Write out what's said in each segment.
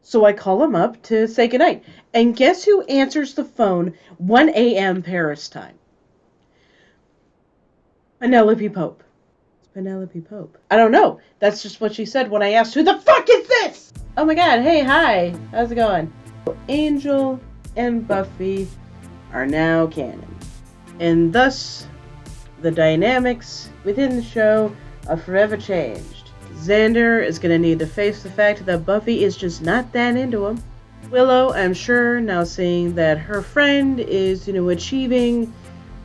So I call him up to say goodnight. And guess who answers the phone 1 a.m. Paris time? Penelope Pope. It's Penelope Pope. I don't know. That's just what she said when I asked, who the fuck is this? Oh my god, hey, hi. How's it going? Angel and Buffy are now canon. And thus, the dynamics within the show are forever changed. Xander is going to need to face the fact that Buffy is just not that into him. Willow, I'm sure, now seeing that her friend is, achieving,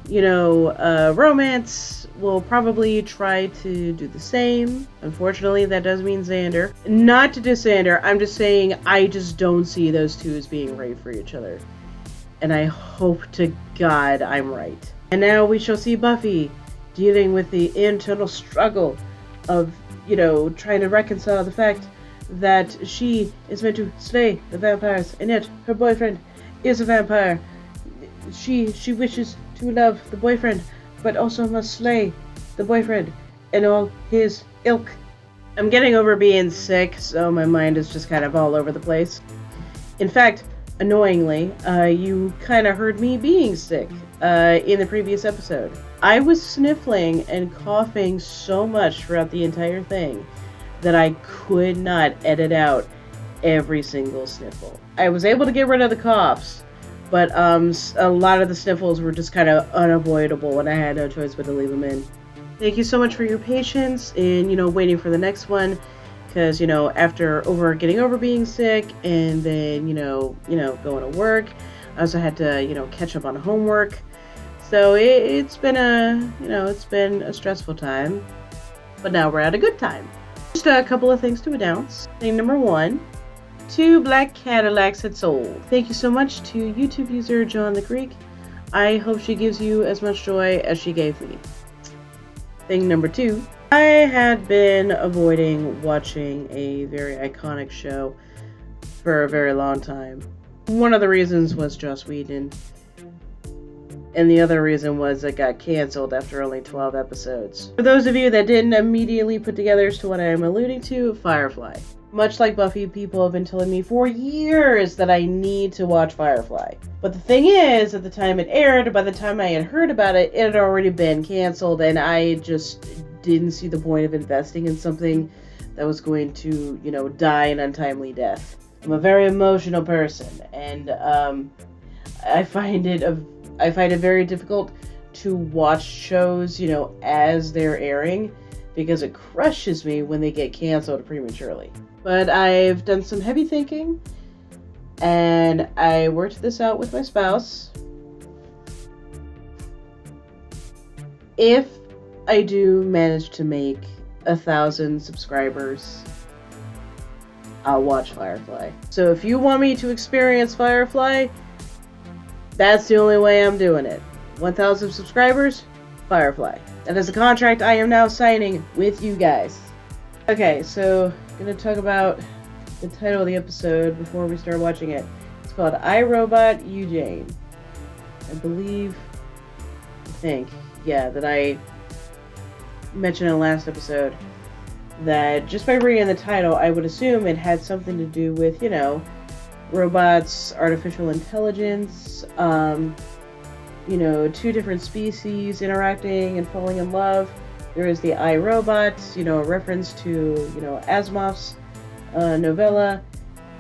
romance, will probably try to do the same. Unfortunately, that does mean Xander. Not to diss Xander, I'm just saying I just don't see those two as being right for each other. And I hope to God I'm right. And now we shall see Buffy dealing with the internal struggle of, trying to reconcile the fact that she is meant to slay the vampires, and yet her boyfriend is a vampire. She wishes to love the boyfriend, but also must slay the boyfriend and all his ilk. I'm getting over being sick, so my mind is just kind of all over the place. In fact, annoyingly, you kind of heard me being sick in the previous episode. I was sniffling and coughing so much throughout the entire thing that I could not edit out every single sniffle. I was able to get rid of the coughs, but a lot of the sniffles were just kind of unavoidable, and I had no choice but to leave them in. Thank you so much for your patience in, waiting for the next one. Because, after getting over being sick and then, going to work, I also had to, catch up on homework. So it's been a stressful time, but now we're at a good time. Just a couple of things to announce. Thing number 1, 2 black Cadillacs had sold. Thank you so much to YouTube user John the Greek. I hope she gives you as much joy as she gave me. Thing number 2. I had been avoiding watching a very iconic show for a very long time. One of the reasons was Joss Whedon, and the other reason was it got canceled after only 12 episodes. For those of you that didn't immediately put together as to what I am alluding to, Firefly. Much like Buffy, people have been telling me for years that I need to watch Firefly. But the thing is, at the time it aired, by the time I had heard about it, it had already been canceled, and I just didn't see the point of investing in something that was going to, die an untimely death. I'm a very emotional person, and I find it very difficult to watch shows, as they're airing, because it crushes me when they get canceled prematurely. But I've done some heavy thinking, and I worked this out with my spouse. If I do manage to make 1,000 subscribers, I'll watch Firefly. So if you want me to experience Firefly, that's the only way I'm doing it. 1,000 subscribers, Firefly. That is a contract I am now signing with you guys. Okay, so I'm going to talk about the title of the episode before we start watching it. It's called I, Robot Eugene. I think, that I mentioned in the last episode that just by reading the title, I would assume it had something to do with, robots, artificial intelligence, 2 different species interacting and falling in love. There is the iRobot, a reference to, Asimov's novella,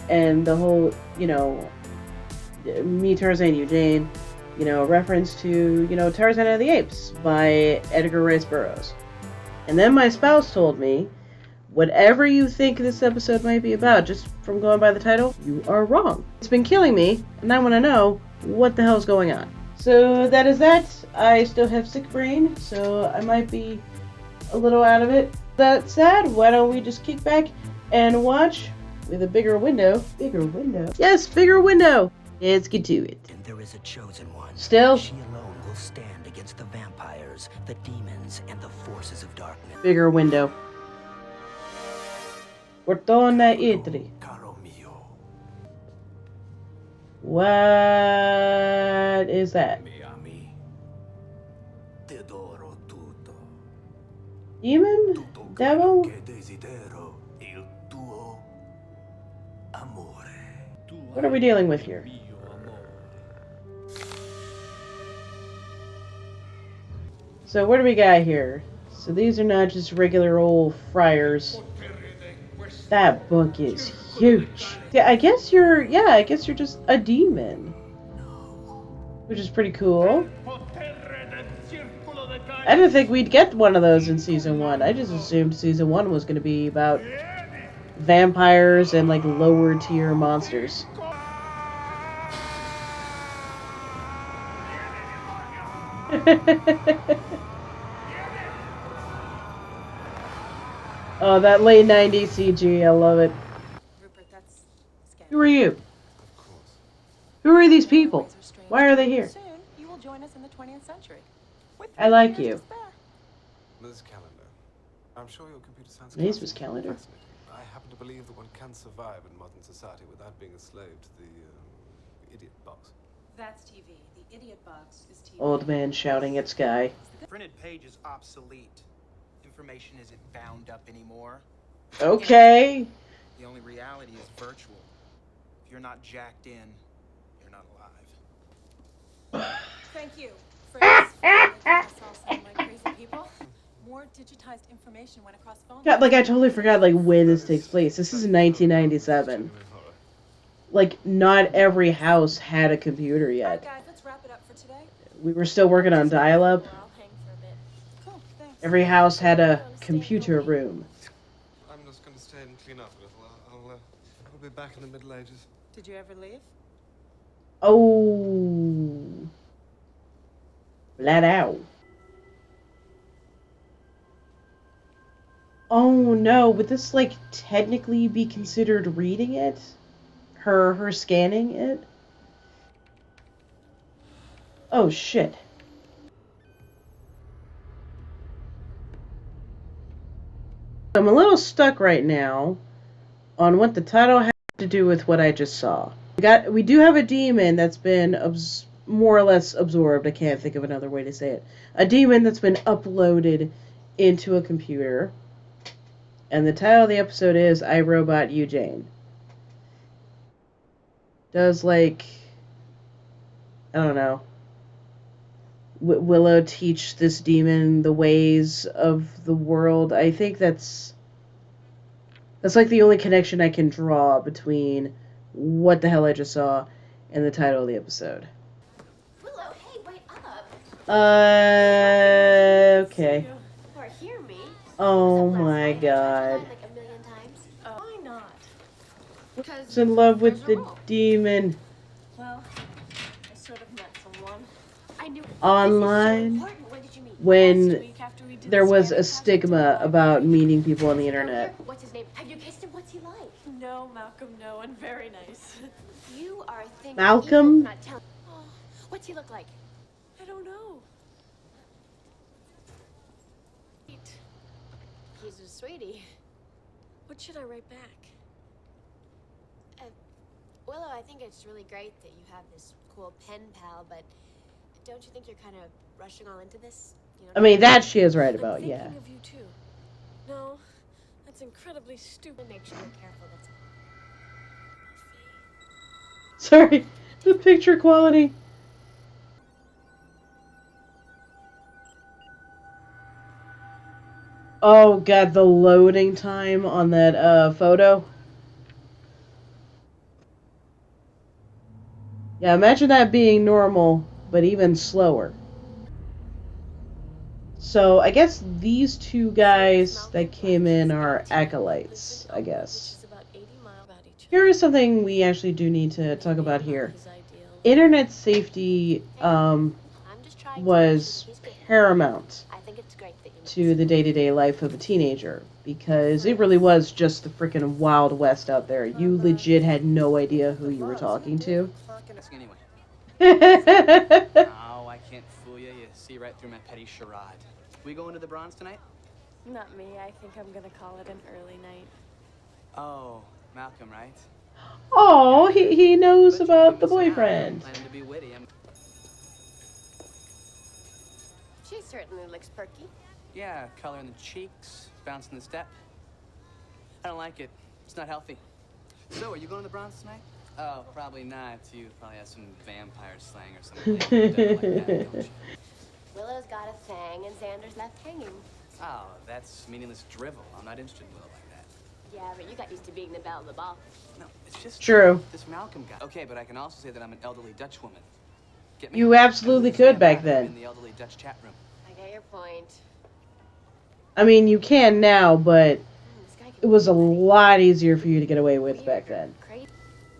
and the whole, Me, Tarzan, Eugene, a reference to, Tarzan and the Apes by Edgar Rice Burroughs. And then my spouse told me, whatever you think this episode might be about, just from going by the title, you are wrong. It's been killing me, and I want to know what the hell's going on. So that is that. I still have sick brain, so I might be a little out of it. That said, why don't we just kick back and watch with a bigger window. Bigger window? Yes, bigger window! Let's get to it. And there is a chosen one. Still? She alone will stand against the vampires, the demons, and the forces of darkness. Bigger window. Portone Itri. Caro mio. What is that? Mi ami. Ti adoro tutto. Demon? Tutto Devil? quello che desidero. Il tuo amore. What are we dealing with here? So what do we got here? So these are not just regular old friars. That book is huge. Yeah, I guess you're just a demon. Which is pretty cool. I didn't think we'd get one of those in season 1. I just assumed season 1 was going to be about vampires and like lower tier monsters. Oh, that late 90s CG, I love it. Rupert, that's scary. Who are you? Of course. Who are these people? Why are they here? Soon, you will join us in the 20th century. With I like 3 years you. to spare. Ms. Calendar, I'm sure your computer science His class was is Calendar. fascinating. I happen to believe that one can survive in modern society without being a slave to the idiot box. That's TV. The idiot box is TV. Old man shouting at sky. The printed page is obsolete. Information isn't bound up anymore. Okay. The only reality is virtual. If you're not jacked in, you're not alive. Thank you for making us all sound like crazy people. More digitized information went across phone. God, like I totally forgot like when this takes place. This is 1997. Like not every house had a computer yet. Guys, let's wrap it up for today. We were still working on dial-up. I'll hang for a bit. Cool, thanks. Every house had a computer room. I'm just going to stay and clean up a little. I'll be back in the Middle Ages. Did you ever leave? Oh. Flat out. Oh no, would this like technically be considered reading it? Her scanning it? Oh shit. I'm a little stuck right now on what the title has to do with what I just saw. We do have a demon that's been more or less absorbed. I can't think of another way to say it. A demon that's been uploaded into a computer. And the title of the episode is I, Robot, You, Jane. Does, like, I don't know, Willow teach this demon the ways of the world? I think that's like the only connection I can draw between what the hell I just saw and the title of the episode. Willow, hey, wait up. Okay. Or hear me. Oh Last my night, I tried to god. lie like a million times. Why not? Because Who's in love with there's a the rule. demon? Well, I sort of met someone. I knew Online? This is so important. When did you meet? Last When week after we did there the was scanning a test, stigma I about did meeting people on the Come internet. here. What's his name? Have you kissed him? What's he like? No, Malcolm, no, and very nice. You are a thing. of Malcolm? evil for not telling- Oh, what's he look like? I don't know. He's a sweetie. What should I write back? Willow, I think it's really great that you have this cool pen pal, but don't you think you're kind of rushing all into this? You know, I mean, that she is right I'm about, thinking yeah. of you too. No, that's incredibly stupid. make sure you're careful. That's Sorry, the picture quality. Oh god, the loading time on that photo. Yeah, imagine that being normal, but even slower. So, I guess these two guys that came in are acolytes, I guess. Here is something we actually do need to talk about here. Internet safety I'm just trying was to make sure he's good. paramount I think it's great that you to the day-to-day life of a teenager, because it really was just the freaking Wild West out there. You legit had no idea who you were talking to. Anyway. Oh, Oh, I can't fool you. You see right through my petty charade. We going to the Bronze tonight? Not me. I think I'm gonna call it an early night. Oh, Malcolm, right? he knows But you're about the missing out. boyfriend. Planning to be witty. She certainly looks perky. Yeah, color in the cheeks, bounce in the step. I don't like it. It's not healthy. So, are you going to the Bronze tonight? Oh, probably not. You probably have some vampire slang or something like that, don't you? Willow's got a fang and Xander's left hanging. Oh, that's meaningless drivel. I'm not interested in Willow like that. Yeah, but you got used to being the belle of the ball. No, it's just True. this Malcolm guy. Okay, but I can also say that I'm an elderly Dutch woman. Get me? You absolutely could back then. In the elderly Dutch chat room. I get your point. I mean, you can now, but This guy can it was be a anybody. lot easier for you to get away with back then. Crazy.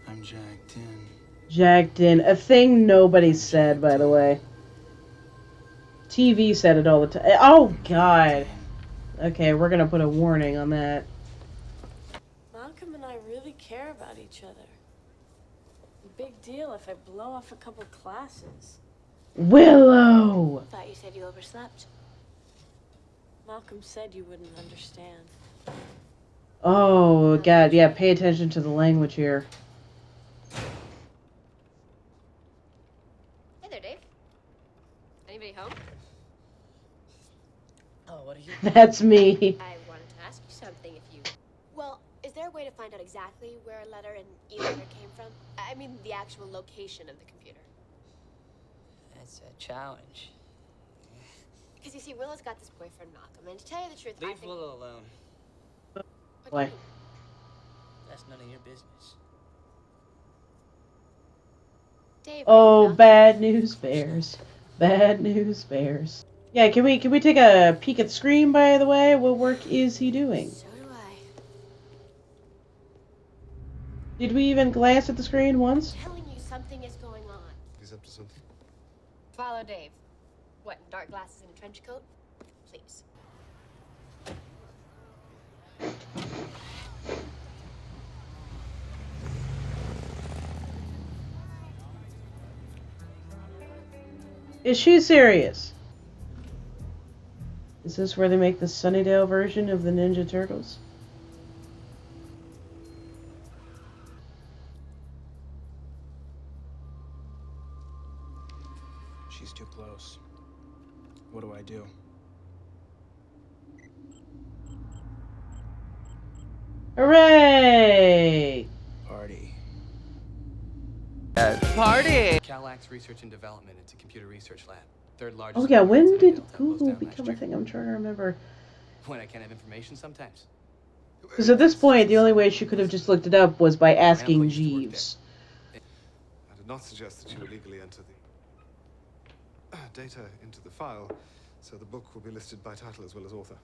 I'm jacked in. Jacked in. A thing nobody said, by the way. TV said it all the time. Oh, God. Okay, we're gonna put a warning on that. Malcolm and I really care about each other. Big deal if I blow off a couple classes. Willow! Thought you said you overslept. Malcolm said you wouldn't understand. Oh, God, yeah, pay attention to the language here. Hey there, Dave. Anybody home? Oh, what are you? That's me. I wanted to ask you something if you... Well, is there a way to find out exactly where a letter and e-letter came from? I mean, the actual location of the computer. That's a challenge. Because you see, Willow's got this boyfriend, Malcolm, and to tell you the truth, I Leave think... Willow alone. What do you Why? mean? That's none of your business. Dave, Oh, Malcolm- bad news bears. Bad news bears. Yeah, can we take a peek at the screen, by the way? What work is he doing? So do I. Did we even glance at the screen once? I'm telling you, something is going on. He's up to something. Follow Dave. What, dark glasses and a trench coat? Please. Is she serious? Is this where they make the Sunnydale version of the Ninja Turtles? She's too close. What do I do? Hooray! Party. Cadillacs Research and Development. It's a computer research lab. Third largest. Oh yeah, when in did Sunnydale, closed Google down last become a year. thing? I'm trying to remember. When I can't have information sometimes. Because at this point, the only way she could have just looked it up was by asking Jeeves. I did not suggest that you illegally enter the data into the file, so the book will be listed by title as well as author.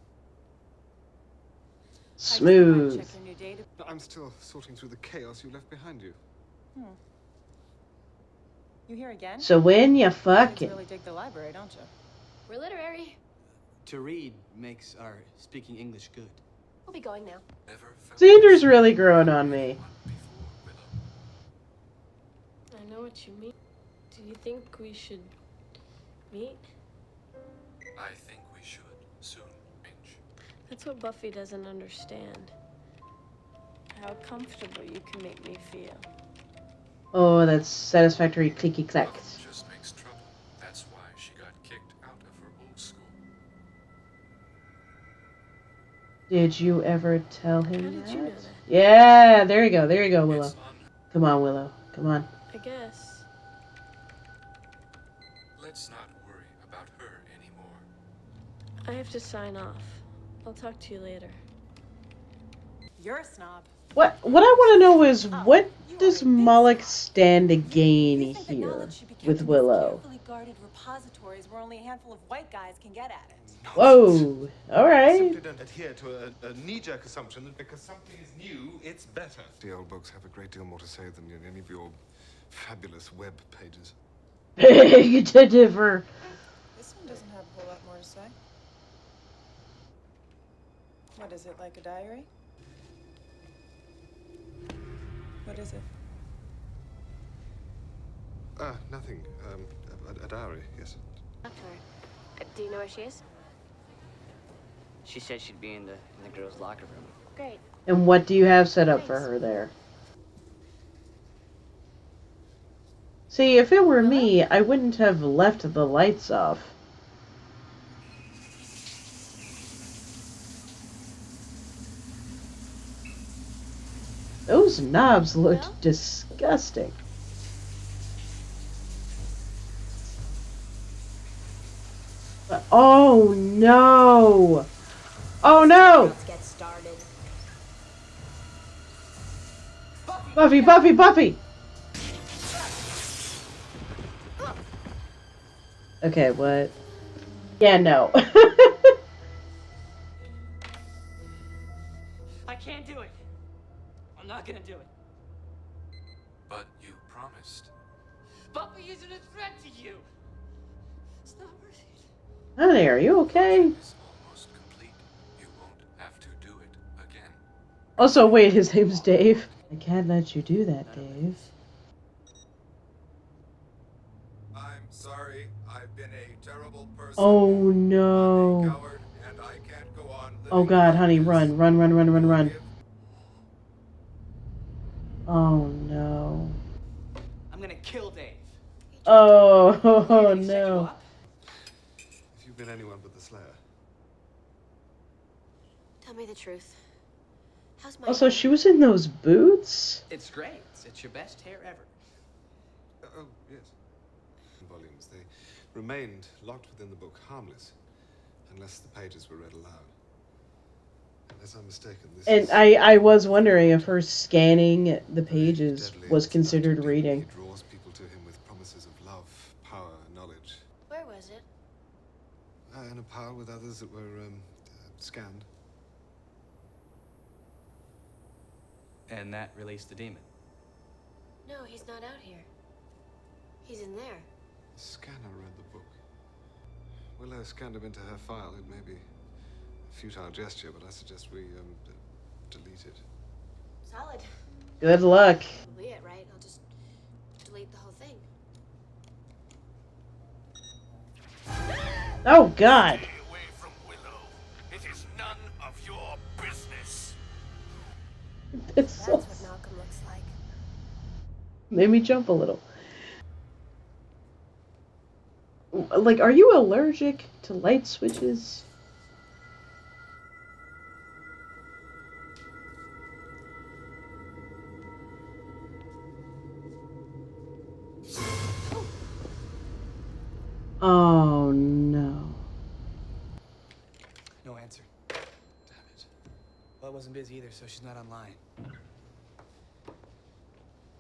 Smooth. Check your new data. I'm still sorting through the chaos you left behind you. You here again? So when you Kids fucking... really dig the library, don't you? We're literary. To read makes our speaking English good. We'll be going now. Xander's really growing on me. I know what you mean. Do you think we should meet? I think we should soon, Minch. That's what Buffy doesn't understand. How comfortable you can make me feel. Oh, that's satisfactory clicky clacks. Just makes trouble. That's why she got kicked out of her old school. Did you ever tell him How did that? you know that? Yeah, there you go, Willow. It's Come on, Willow, come on. I guess. Let's not worry about her anymore. I have to sign off. I'll talk to you later. You're a snob. What I want to know is, what does Moloch stand to gain You think that here knowledge should be kept with in these Willow? carefully guarded repositories where only a handful of white guys can get at it. Whoa, alright. Simply don't adhere to a knee-jerk assumption that because something is new, it's better. The old books have a great deal more to say than any of your fabulous web pages. Big to differ. This one doesn't have a whole lot more to say. What is it, like a diary? What is it? Nothing. A diary, yes. Talk to her. Do you know where she is? She said she'd be in the girls' locker room. Great. And what do you have set up for her there? See, if it were me, I wouldn't have left the lights off. Those Those knobs looked Well? disgusting. Oh no! Oh no! Let's get started. Buffy, Buffy, Buffy! Okay, what? Yeah, no. I can't do it. I'm not gonna do it. But you promised. Buffy isn't a threat to you. It's not worth it. Honey, are you okay? It's almost complete. You won't have to do it again. Also, wait, his name's Dave. I can't let you do that, Dave. I'm sorry. I've been a terrible person. Oh I'm a no. coward, and I can't go on living Oh god, like honey, this. run, run, run, run, run, run. Forgive Oh no. I'm gonna kill Dave. Oh, Why, did he set you no. up? if you've been anyone but the Slayer. Tell me the truth. How's my Also, hair? she was in those boots? It's great. It's your best hair ever. Oh, yes. Volumes. They remained locked within the book, harmless, unless the pages were read aloud. Unless I'm mistaken, this And is I was wondering if her scanning the pages deadly. was It's considered not too deep. reading. He draws people to him with promises of love, power, knowledge. Where was it? In a pile with others that were scanned. And that released the demon. No, he's not out here. He's in there. The scanner read the book. Willow scanned him into her file. It may be a futile gesture, but I suggest we delete it. Solid. Good luck. Probably it, right? I'll just delete the whole thing. Oh god. Stay away from Willow. It is none of your business. It's That's so... what Malcolm looks like. made me jump a little. Like, are you allergic to light switches? Oh no. No answer. Damn it. Well, I wasn't busy either, so she's not online.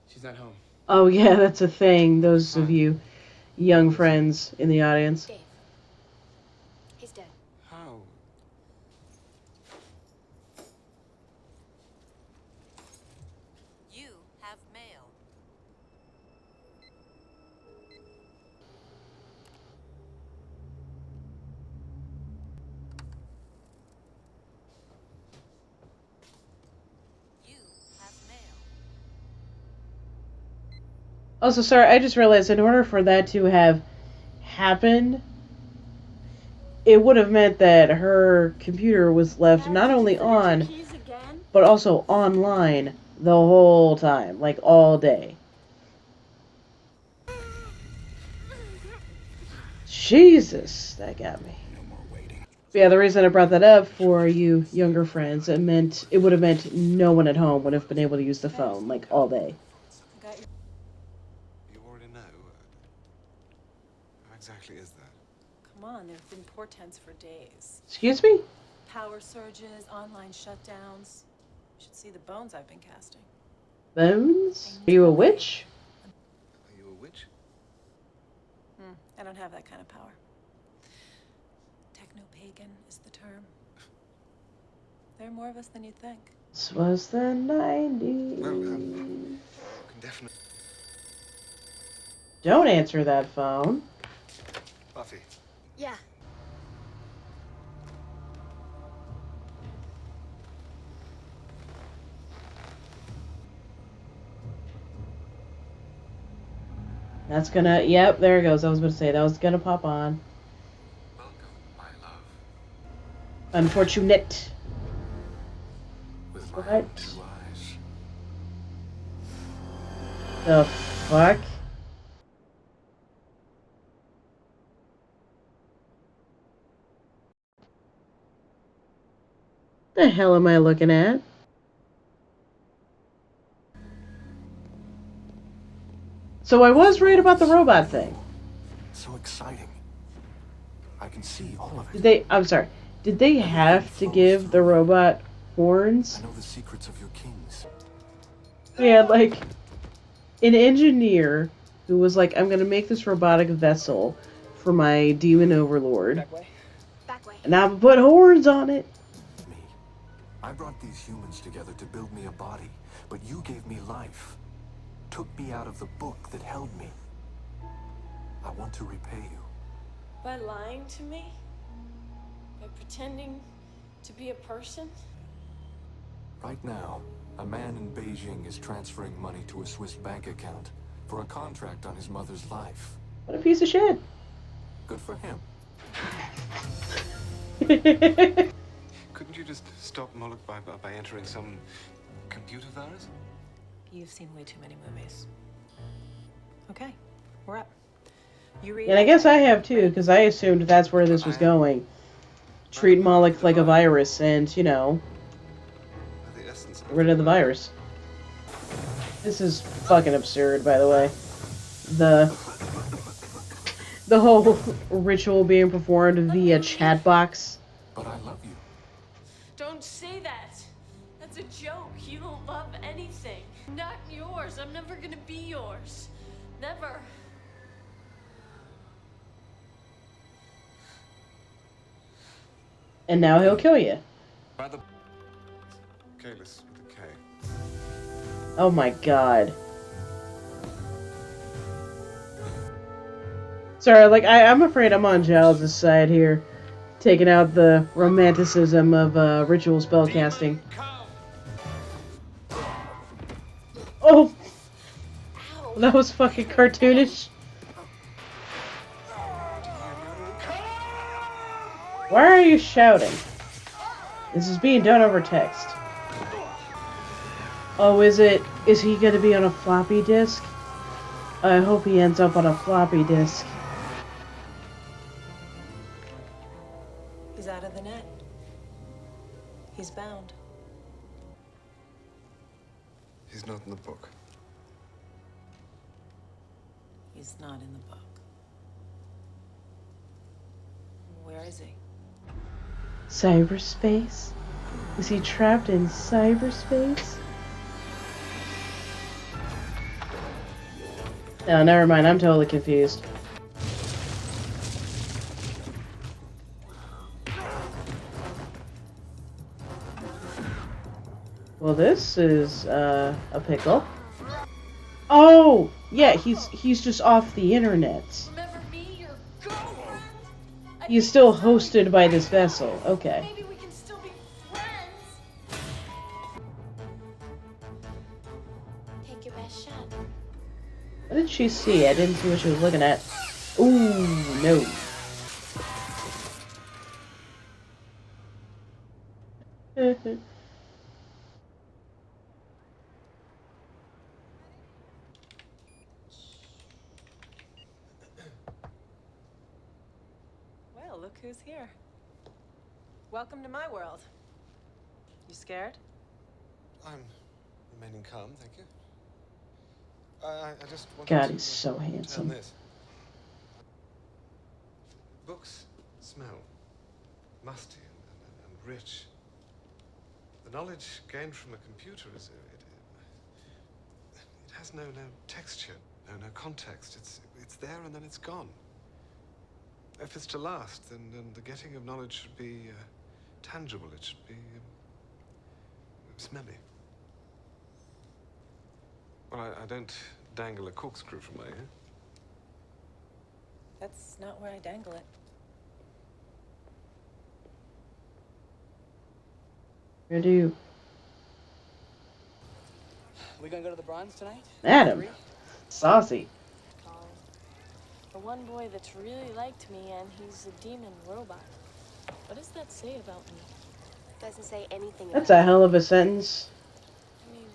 She's not home. Oh yeah, that's a thing. Those of you young friends in the audience. Dave. He's dead. How? You have mail. You have mail. Also, sorry, I just realized in order for that to have happened, it would have meant that her computer was left not only on, Keys again? but also online the whole time, like all day. Jesus, that got me. But yeah, the reason I brought that up for you younger friends, it would have meant no one at home would have been able to use the phone like all day. You already know. How exactly is that? Come on, there have been portents for days. Excuse me? Power surges, online shutdowns. You should see the bones I've been casting. Bones? Are you a witch? Are you a witch? I don't have that kind of power. Techno-pagan is the term. There are more of us than you'd think. This was the 90s. Well, can definitely. Don't answer that phone. Buffy. Yeah. That's gonna, yep, there it goes. I was going to say, that was gonna pop on. Welcome, my love. Unfortunate. With my What? own 2 eyes. The fuck? The hell am I looking at? So I was right about the robot thing. So exciting. I can see all of it. Did they? I'm sorry. Did they have to give the robot horns? I know the secrets of your kings. Yeah, like an engineer who was like, I'm gonna make this robotic vessel for my demon overlord. Back way. Back way. And I'm gonna put horns on it. Me. I brought these humans together to build me a body, but you gave me life. Took me out of the book that held me. I want to repay you. By lying to me? By pretending to be a person? Right now, a man in Beijing is transferring money to a Swiss bank account for a contract on his mother's life. What a piece of shit. Good for him. Couldn't you just stop Moloch by entering some computer virus? You've seen way too many movies. Okay, we're up. You read. And I guess I have too, because I assumed that's where this was going. Treat Moloch like a virus and, you know, The essence get rid of the virus. This is fucking absurd, by the way. The whole ritual being performed via chat box. But I love you. Don't say that. That's a joke. You don't love anything. Not yours. I'm never gonna be yours. Never. And now he'll kill you. by the Kalis with a K. Oh my god. Sorry, like, I'm afraid I'm on Giles' side here. Taking out the romanticism of ritual spellcasting. Oh! That was fucking cartoonish. Why are you shouting? This is being done over text. Oh, is he gonna be on a floppy disk? I hope he ends up on a floppy disk. He's out of the net. He's bound. He's not in the book. He's not in the book. Where is he? Cyberspace? Is he trapped in cyberspace? No, never mind. I'm totally confused. Well, this is a pickle. Oh, yeah, he's just off the internet. Remember me? You're gone. He's still hosted by this vessel. Okay. Maybe we can still be friends. Take your best shot. What did she see? I didn't see what she was looking at. Ooh, no. Well, look who's here. Welcome to my world. You scared? I'm remaining calm, thank you. I just wanted God, to, he's so turn handsome. this. Books smell musty and rich. The knowledge gained from a computer is it has no texture, no context. It's there and then it's gone. If it's to last, then the getting of knowledge should be tangible. It should be smelly. Well, I don't dangle a corkscrew from my ear. That's not where I dangle it. Where do you... We gonna go to the bronze tonight? Adam. Saucy. The one boy that's really liked me, and he's a demon robot. What does that say about me? Doesn't say anything That's about a hell of a sentence. I mean,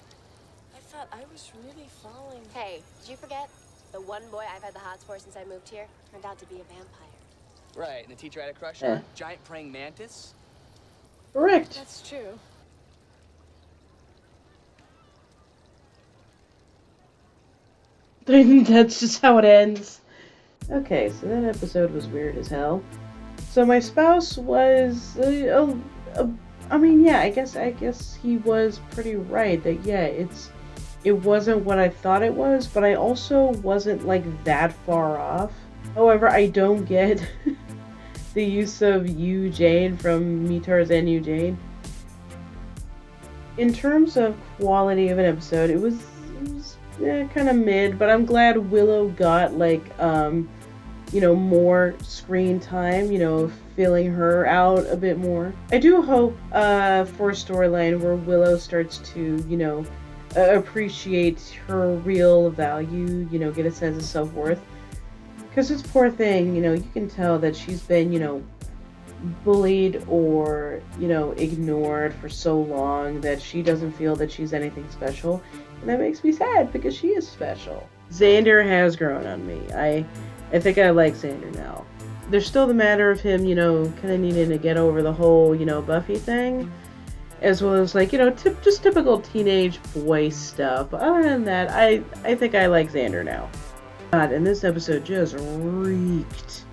I thought I was really falling. Hey, did you forget? The one boy I've had the hots for since I moved here turned out to be a vampire. Right, and the teacher had a crush Yeah. on? Giant praying mantis? Correct. That's true. That's just how it ends. Okay, so that episode was weird as hell. So my spouse was, I mean, yeah, I guess he was pretty right that yeah, it wasn't what I thought it was, but I also wasn't like that far off. However, I don't get the use of you, Jane, from Me Tarzan, You, Jane. In terms of quality of an episode, it was kind of mid, but I'm glad Willow got like more screen time, filling her out a bit more. I do hope for a storyline where Willow starts to, appreciate her real value, get a sense of self-worth. Because this poor thing, you can tell that she's been, bullied or, ignored for so long that she doesn't feel that she's anything special. And that makes me sad because she is special. Xander has grown on me. I think I like Xander now. There's still the matter of him, kind of needing to get over the whole, Buffy thing. As well as, like, just typical teenage boy stuff. But other than that, I think I like Xander now. God, and this episode just reeked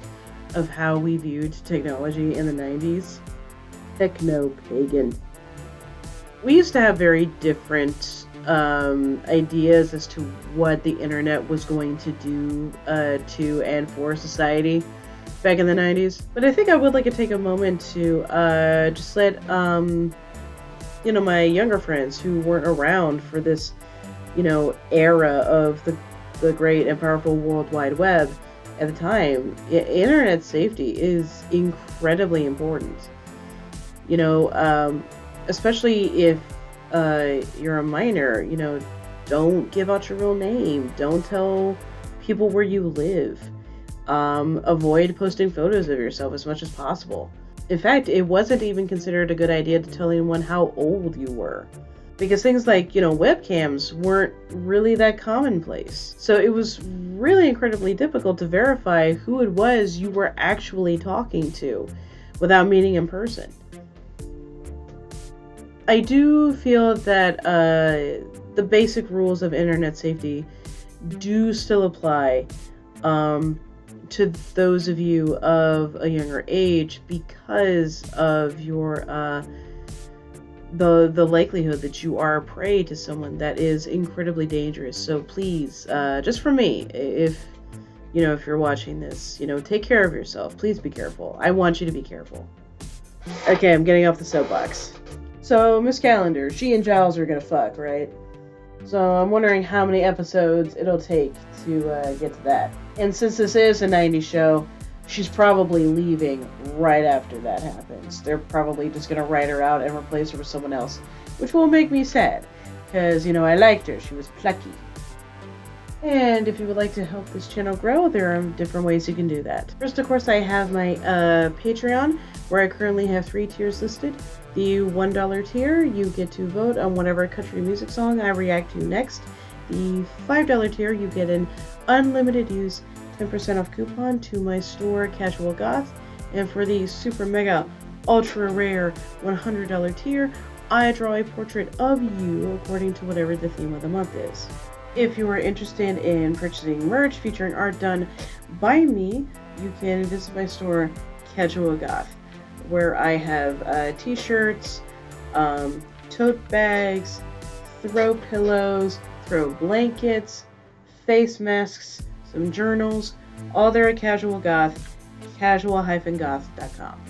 of how we viewed technology in the 90s. Techno-pagan. We used to have very different ideas as to what the internet was going to do to and for society back in the 90s. But I think I would like to take a moment to just let my younger friends who weren't around for this era of the great and powerful World Wide Web at the time. Internet safety is incredibly important, especially if you're a minor. Don't give out your real name. Don't tell people where you live. Avoid posting photos of yourself as much as possible. In fact, it wasn't even considered a good idea to tell anyone how old you were, because things like, webcams weren't really that commonplace. So it was really incredibly difficult to verify who it was you were actually talking to without meeting in person. I do feel that the basic rules of internet safety do still apply to those of you of a younger age because of your the likelihood that you are a prey to someone that is incredibly dangerous. So please, just for me, if you're watching this, take care of yourself. Please be careful. I want you to be careful. Okay, I'm getting off the soapbox. So Miss Calendar, she and Giles are gonna fuck, right? So I'm wondering how many episodes it'll take to get to that. And since this is a 90s show, she's probably leaving right after that happens. They're probably just going to write her out and replace her with someone else, which will make me sad, because, I liked her. She was plucky. And if you would like to help this channel grow, there are different ways you can do that. First, of course, I have my Patreon, where I currently have 3 tiers listed. The $1 tier, you get to vote on whatever country music song I react to next. The $5 tier, you get an unlimited use 10% off coupon to my store, Casual Goth. And for the super mega ultra rare $100 tier, I draw a portrait of you according to whatever the theme of the month is. If you are interested in purchasing merch featuring art done by me, you can visit my store, Casual Goth, where I have t-shirts, tote bags, throw pillows, throw blankets, face masks, some journals, all there at Casual Goth, casual-goth.com.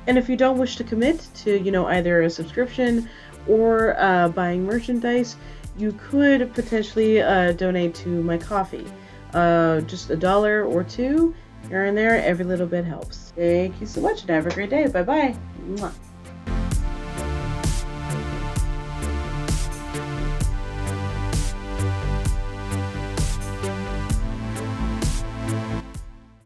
And if you don't wish to commit to, either a subscription or buying merchandise, you could potentially donate to my coffee. Just $1 or $2 here and there, every little bit helps. Thank you so much and have a great day. Bye-bye. Mwah.